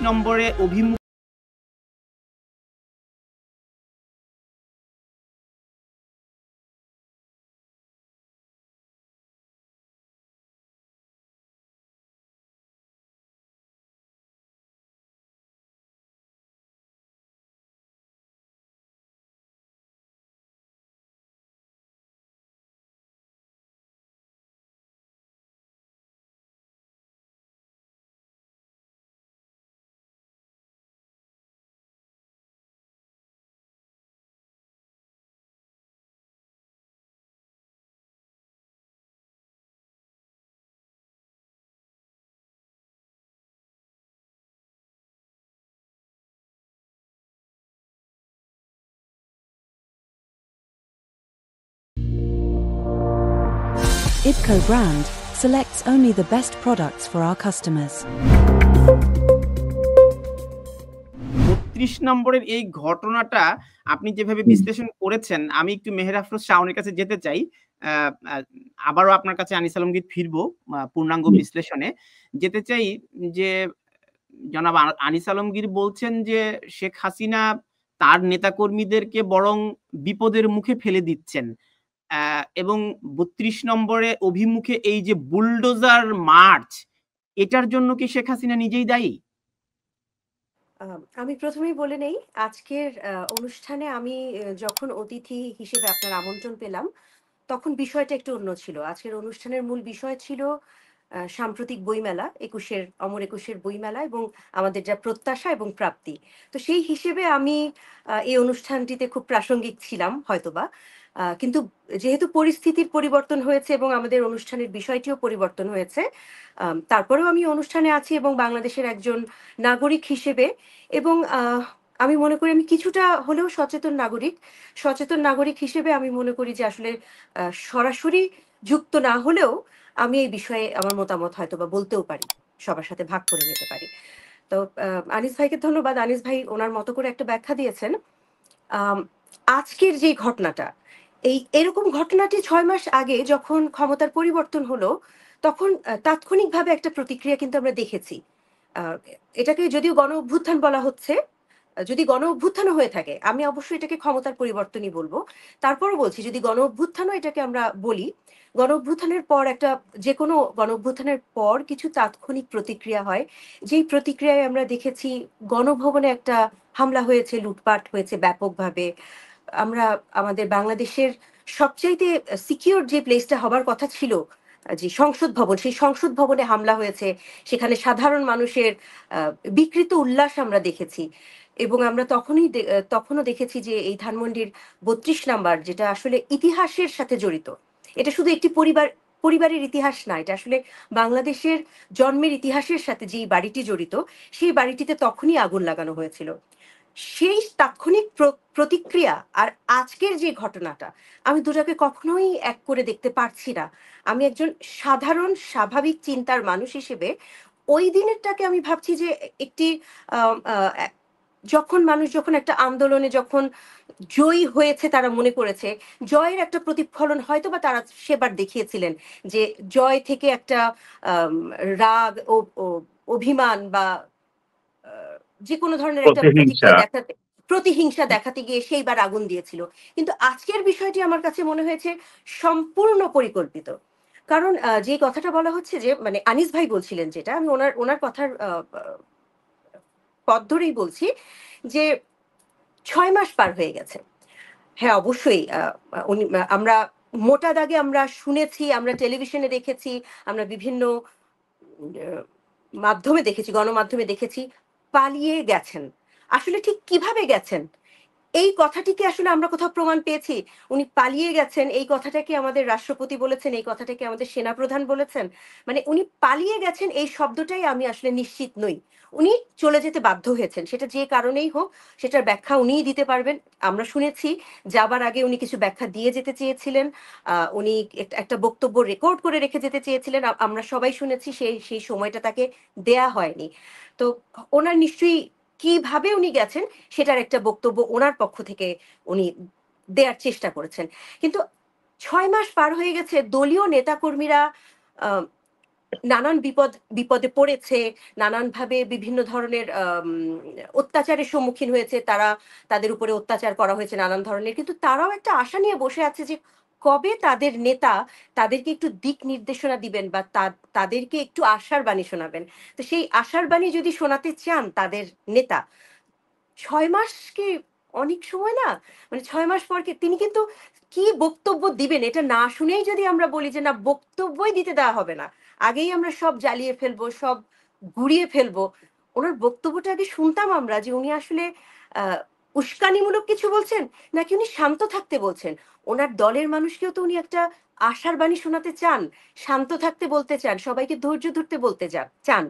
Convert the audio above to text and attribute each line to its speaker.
Speaker 1: নম্বরে অভিমুখ
Speaker 2: IBCO brand selects only the best products for our customers.
Speaker 1: ৩২ নম্বরের এই ঘটনাটা আপনি যেভাবে বিশ্লেষণ করেছেন, আমি একটু মেহের আফরোজ শাওনের কাছে যেতে চাই। আবারও আপনার কাছে আনিস আলমগীর ফিরবো পূর্ণাঙ্গ বিশ্লেষণে। যেতে চাই যে জনাব আনিস আলমগীর বলছেন যে শেখ হাসিনা তার নেতাকর্মীদেরকে বরং বিপদের মুখে ফেলে দিচ্ছেন এবং ৩২ নম্বরে অভিমুখে এই যে বুলডোজার মার্চ, এটার জন্য কি শেখ হাসিনা নিজেই দায়ী?
Speaker 3: আমি প্রথমেই বলে নেই, আজকের অনুষ্ঠানে আমি যখন অতিথি হিসেবে আপনার আমন্ত্রণ পেলাম, তখন বিষয়টা একটু অন্য ছিল। আজকের অনুষ্ঠানের মূল বিষয় ছিল সাম্প্রতিক বইমেলা, অমর একুশের বইমেলা এবং আমাদের যা প্রত্যাশা এবং প্রাপ্তি। তো সেই হিসেবে আমি এই অনুষ্ঠানটিতে খুব প্রাসঙ্গিক ছিলাম হয়তোবা। কিন্তু যেহেতু পরিস্থিতির পরিবর্তন হয়েছে এবং আমাদের অনুষ্ঠানের বিষয়টিও পরিবর্তন হয়েছে, তারপরেও আমি অনুষ্ঠানে আছি এবং বাংলাদেশের একজন নাগরিক হিসেবে এবং আমি মনে করি আমি কিছুটা হলেও সচেতন নাগরিক হিসেবে আমি মনে করি যে আসলে সরাসরি যুক্ত না হলেও আমি এই বিষয়ে আমার মতামত হয়তোবা বলতেও পারি, সবার সাথে ভাগ করে নিতে পারি। তো আনিস ভাইকে ধন্যবাদ। আনিস ভাই ওনার মতো করে একটা ব্যাখ্যা দিয়েছেন। আজকের যে ঘটনাটা, এরকম ঘটনাটি ৬ মাস আগে যখন ক্ষমতার পরিবর্তন হলো, তখন তাৎক্ষণিকভাবে একটা প্রতিক্রিয়া কিন্তু আমরা দেখেছি। এটাকে যদিও গণ অভ্যুত্থান বলা হচ্ছে, যদি গণ অভ্যুত্থানও হয়ে থাকে, আমি অবশ্যই এটাকে ক্ষমতার পরিবর্তনই বলবো। তারপরও বলছি, যদি গণ অভ্যুত্থানও এটাকে আমরা বলি, গণ অভ্যুত্থানের পর যেকোনো গণ অভ্যুত্থানের পর কিছু তাৎক্ষণিক প্রতিক্রিয়া হয়, যেই প্রতিক্রিয়ায় আমরা দেখেছি গণভবনে একটা হামলা হয়েছে, লুটপাট হয়েছে ব্যাপকভাবে। আমরা আমাদের বাংলাদেশের সবচাইতে সিকিউর যে প্লেসটা হবার কথা ছিল, যে সংসদ ভবন, সেই সংসদ ভবনে হামলা হয়েছে। সেখানে সাধারণ মানুষের বিকৃত উল্লাস আমরা দেখেছি এবং আমরা তখনও দেখেছি যে এই ধানমন্ডির ৩২ নাম্বার, যেটা আসলে ইতিহাসের সাথে জড়িত, এটা শুধু একটি পরিবারের ইতিহাস না, এটা আসলে বাংলাদেশের জন্মের ইতিহাসের সাথে যেই বাড়িটি জড়িত, সেই বাড়িটিতে তখনই আগুন লাগানো হয়েছিল। সেই তাৎক্ষণিক প্রতিক্রিয়া আর আজকের যে ঘটনাটা, আমি দুটাকে কখনোই এক করে দেখতে পারছি না। আমি একজন সাধারণ স্বাভাবিক চিন্তার মানুষ হিসেবে ওই দিনেরটাকে আমি ভাবছি যে একটি যখন একটা আন্দোলনে যখন জয়ী হয়েছে, তারা মনে করেছে জয়ের একটা প্রতিফলন হয়তো বা তারা সেবার দেখিয়েছিলেন, যে জয় থেকে একটা রাগ ও অভিমান বা যে কোনো ধরনের একটা প্রতিহিংসা দেখাতে গিয়ে সেইবার আগুন দিয়েছিল। কিন্তু আজকের বিষয়টি আমার কাছে মনে হয়েছে সম্পূর্ণ পরিকল্পিত। কারণ যে কথাটা বলা হচ্ছে, যে মানে আনিস ভাই বলছিলেন, যেটা আমি ওনার কথার পথ ধরেই বলছি, যে ৬ মাস পার হয়ে গেছে। হ্যাঁ, অবশ্যই আমরা মোটা দাগে আমরা শুনেছি, আমরা টেলিভিশনে দেখেছি, আমরা বিভিন্ন মাধ্যমে দেখেছি, গণমাধ্যমে দেখেছি, পালিয়ে গেছেন। আসলে ঠিক কিভাবে গেছেন, এই কথাটিকে আসলে আমরা কোথাও প্রমাণ পেয়েছি? উনি পালিয়ে গেছেন এই কথাটাকে আমাদের রাষ্ট্রপতি বলেছেন, এই কথাটাকে আমাদের সেনাপ্রধান বলেছেন? মানে উনি পালিয়ে গেছেন এই শব্দটাই আমি আসলে নিশ্চিত নই। উনি চলে যেতে বাধ্য হয়েছেন, সেটা যে কারণেই হোক, সেটার ব্যাখ্যা উনিই দিতে পারবেন। আমরা শুনেছি যাবার আগে উনি কিছু ব্যাখ্যা দিয়ে যেতে চেয়েছিলেন। উনি একটা বক্তব্য রেকর্ড করে রেখে যেতে চেয়েছিলেন। আমরা সবাই শুনেছি সেই সময়টা তাকে দেয়া হয়নি। তো ওনার নিশ্চয়ই কিভাবে উনি গেছেন সেটার একটা বক্তব্য ওনার পক্ষ থেকে উনি দেওয়ার চেষ্টা করেছেন। কিন্তু ৬ মাস পার হয়ে গেছে, দলীয় নেতাকর্মীরা নানান বিপদে পড়েছে, নানানভাবে বিভিন্ন ধরনের অত্যাচারের সম্মুখীন হয়েছে। তাদের উপরে অত্যাচার করা হয়েছে নানান ধরনের। কিন্তু তারাও একটা আশা নিয়ে বসে আছে যে কবে তাদের নেতা তাদেরকে একটু দিক নির্দেশনা দিবেন বা তাদেরকে একটু আশার বাণী শোনাবেন। তো সেই আশার বাণী যদি শোনাতে চান তাদের নেতা, ৬ মাস কি অনেক সময় না? মানে ৬ মাস পর তিনি কিন্তু কি বক্তব্য দিবেন এটা না শুনেই যদি আমরা বলি যে না বক্তব্যই দিতে দেওয়া হবে না। আগেই আমরা সব জ্বালিয়ে ফেলবো, সব গুঁড়িয়ে ফেলবো। উনার বক্তব্যটা আগে শুনতাম আমরা যে উনি আসলে আ উস্কানিমূলক কিছু বলছেন নাকি উনি শান্ত থাকতে বলছেন। উনার দলের মানুষকেও তো উনি একটা আশার বাণী শোনাতে চান, শান্ত থাকতে বলতে চান, সবাইকে ধৈর্য ধরতে বলতে চান।